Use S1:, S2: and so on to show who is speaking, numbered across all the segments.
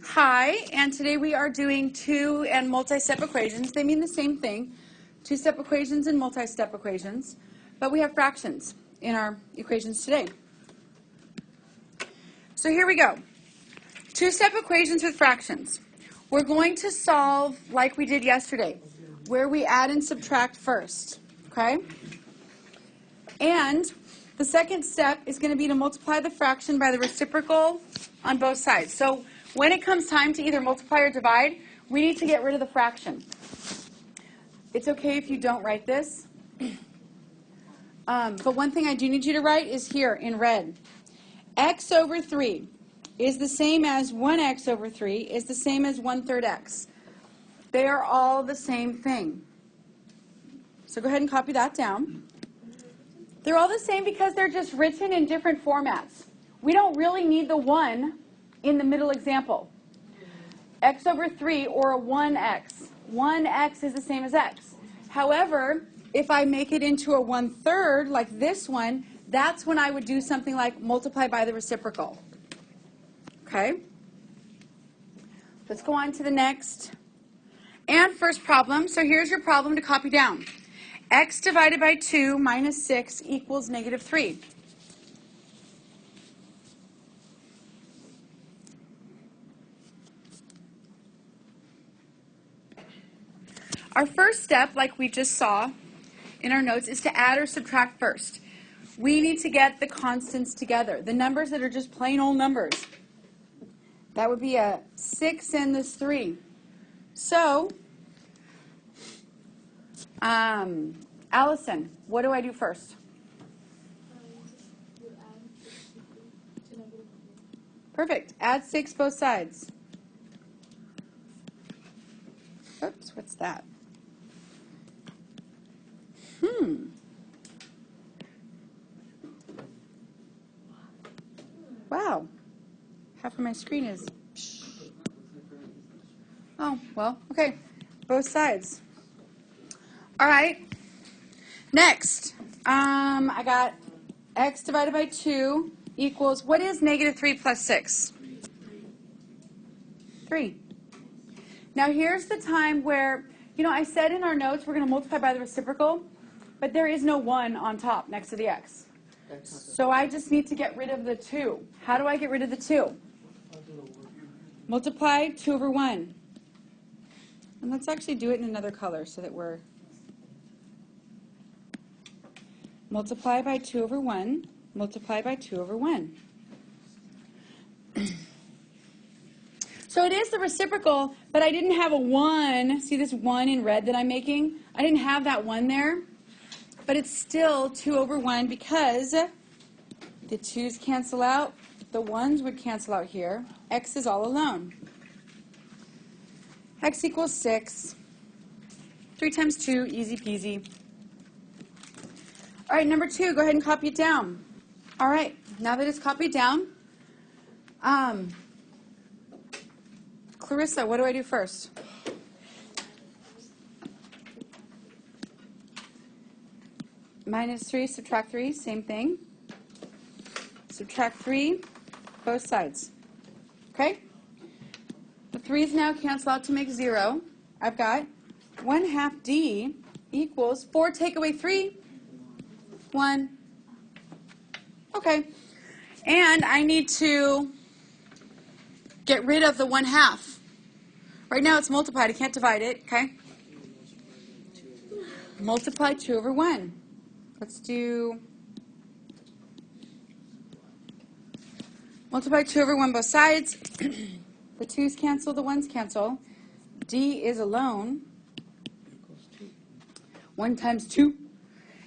S1: Hi, and today we are doing two and multi-step equations. They mean the same thing, two-step equations and multi-step equations, but we have fractions in our equations today. So here we go. Two-step equations with fractions. We're going to solve like we did yesterday, where we add and subtract first, okay? And the second step is going to be to multiply the fraction by the reciprocal on both sides. So when it comes time to either multiply or divide, we need to get rid of the fraction. It's okay if you don't write this. But one thing I do need you to write is here in red. X over 3 is the same as 1x over 3 is the same as 1/3 x. They are all the same thing. So go ahead and copy that down. They're all the same because they're just written in different formats. We don't really need the 1 in the middle example. X over 3 or a 1x. 1x is the same as x. However, if I make it into a 1/3 like this one, that's when I would do something like multiply by the reciprocal. Okay? Let's go on to the next. And first problem. So here's your problem to copy down. X divided by 2 minus 6 equals -3. Our first step, like we just saw in our notes, is to add or subtract first. We need to get the constants together, the numbers that are just plain old numbers. That would be a 6 and this 3. So, Allison, what do I do first? Perfect. Add 6 both sides. Oops, what's that? Wow. Half of my screen is... Oh, well, okay. Both sides. All right. Next, I got x divided by 2 equals, what is -3 plus 6? 3. Now here's the time where, I said in our notes we're going to multiply by the reciprocal, but there is no 1 on top next to the x. So I just need to get rid of the 2. How do I get rid of the 2? Multiply 2 over 1. And let's actually do it in another color so that we're... Multiply by 2 over 1. Multiply by 2 over 1. So it is the reciprocal, but I didn't have a 1. See this 1 in red that I'm making? I didn't have that 1 there. But it's still 2 over 1 because the 2's cancel out. The 1's would cancel out here. X is all alone. X equals 6. 3 times 2, easy peasy. All right, number 2, go ahead and copy it down. All right, now that it's copied down, Clarissa, what do I do first? -3, subtract 3, same thing. Subtract 3, both sides. Okay? The 3's now cancel out to make 0. I've got 1/2 d equals 4 take away 3, 1. Okay. And I need to get rid of the 1/2. Right now it's multiplied. I can't divide it. Okay? Multiply 2 over 1. Let's do multiply 2 over 1 both sides. The 2's cancel, the 1's cancel. D is alone. 1 times 2.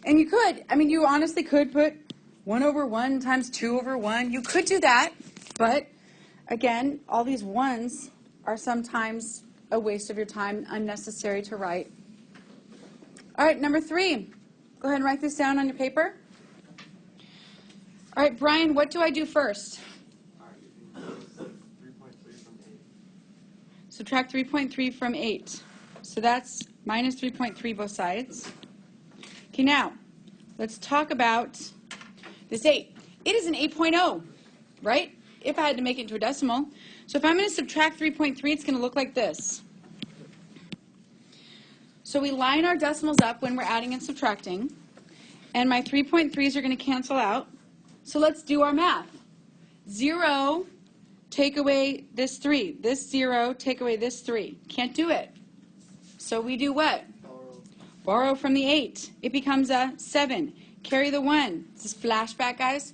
S1: And you honestly could put 1 over 1 times 2 over 1. You could do that, but again, all these 1's are sometimes a waste of your time, unnecessary to write. All right, number 3. Go ahead and write this down on your paper. All right, Brian, what do I do first? Subtract 3.3 from 8. So that's -3.3 both sides. Okay, now, let's talk about this 8. It is an 8.0, right? If I had to make it into a decimal. So if I'm going to subtract 3.3, it's going to look like this. So we line our decimals up when we're adding and subtracting, and my 3.3s are going to cancel out. So let's do our math. 0, take away this 3. This 0, take away this 3. Can't do it. So we do what? Borrow from the 8. It becomes a 7. Carry the 1. This is flashback, guys.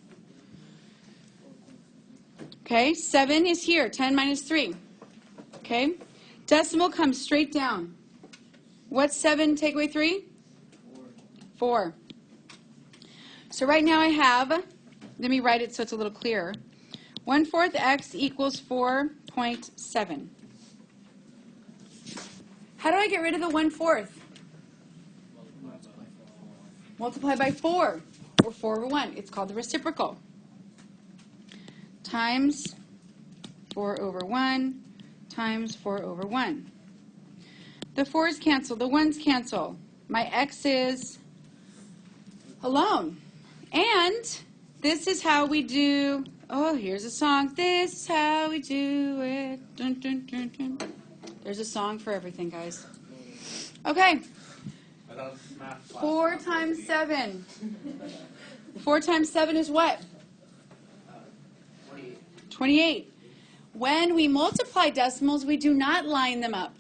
S1: Okay, 7 is here. 10 minus 3. Okay, decimal comes straight down. What's 7 take away 3? 4. So right now I have, let me write it so it's a little clearer. 1/4 x equals 4.7. How do I get rid of the 1/4? Multiply by 4, or 4 over 1. It's called the reciprocal. Times 4 over 1 times 4 over 1. The 4's cancel, the 1's cancel. My x is alone. And this is how we do, oh, here's a song. This is how we do it. Dun, dun, dun, dun. There's a song for everything, guys. Okay. 4 times 7. 4 times 7 is what? 28. When we multiply decimals, we do not line them up.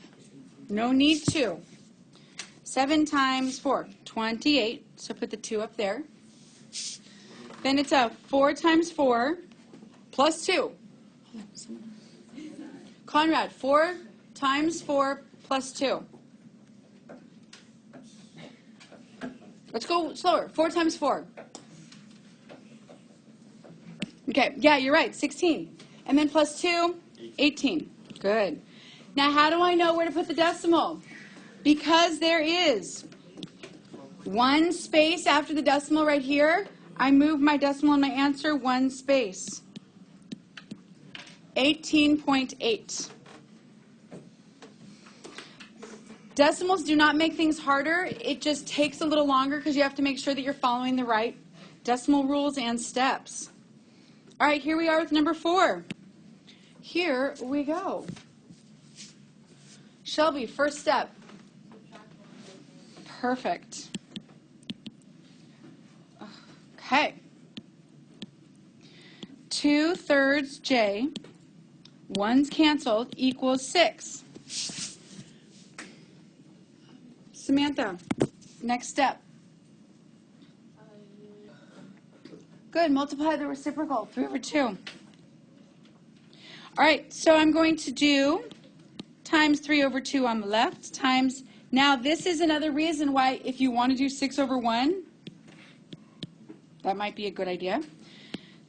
S1: No need to. 7 times 4, 28. So put the 2 up there. Then it's a 4 times 4 plus 2. Conrad, 4 times 4 plus 2. Let's go slower. 4 times 4. Okay, yeah, you're right, 16. And then plus 2, 18. Good. Now, how do I know where to put the decimal? Because there is one space after the decimal right here, I move my decimal in my answer one space. 18.8. Decimals do not make things harder. It just takes a little longer because you have to make sure that you're following the right decimal rules and steps. All right, here we are with number 4. Here we go. Shelby, first step. Perfect. Okay. 2/3 J, 1's canceled, equals 6. Samantha, next step. Good, multiply the reciprocal, 3 over 2. All right, so I'm going to do times 3 over 2 on the left, times, now this is another reason why if you want to do 6 over 1, that might be a good idea.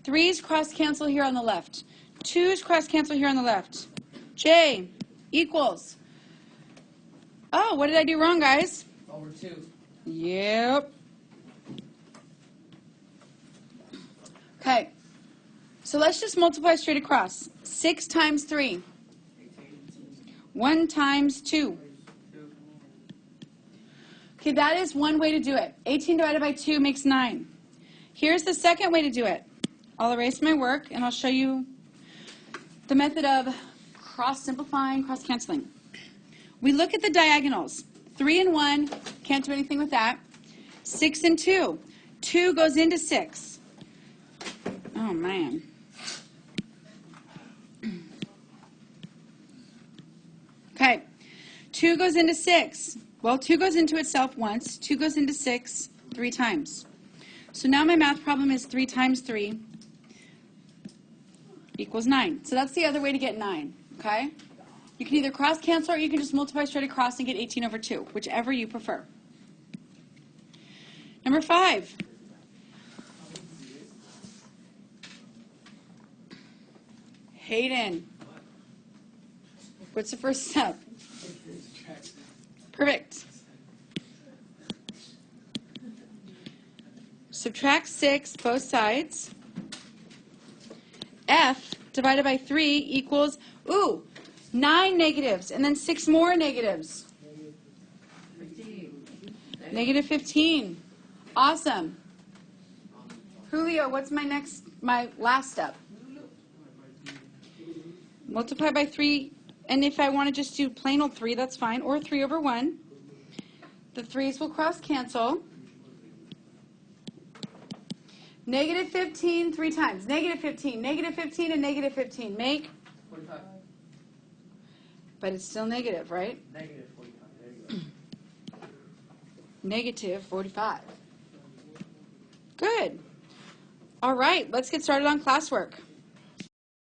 S1: 3's cross cancel here on the left. 2's cross cancel here on the left. J equals, oh, what did I do wrong, guys?
S2: Over 2.
S1: Yep. Okay, so let's just multiply straight across. 6 times 3. 1 times 2. Okay, that is one way to do it. 18 divided by 2 makes 9. Here's the second way to do it. I'll erase my work and I'll show you the method of cross-simplifying, cross-canceling. We look at the diagonals. 3 and 1, can't do anything with that. 6 and 2. 2 goes into 6. Oh, man. Okay, 2 goes into 6. Well, 2 goes into itself once. 2 goes into 6 3 times. So now my math problem is 3 times 3 equals 9. So that's the other way to get 9, okay? You can either cross cancel or you can just multiply straight across and get 18 over 2, whichever you prefer. Number 5. Hayden. What's the first step? Perfect. Subtract 6 both sides. F divided by 3 equals, 9 negatives, and then 6 more negatives. Negative 15. Awesome. Julio, what's my last step? Multiply by 3, and if I want to just do plain old 3, that's fine, or 3 over 1. The 3's will cross cancel. Negative 15 3 times. Negative 15, and negative 15. Make?
S2: 45.
S1: But it's still negative, right?
S2: Negative 45. There you go.
S1: Negative 45. Good. All right, let's get started on classwork.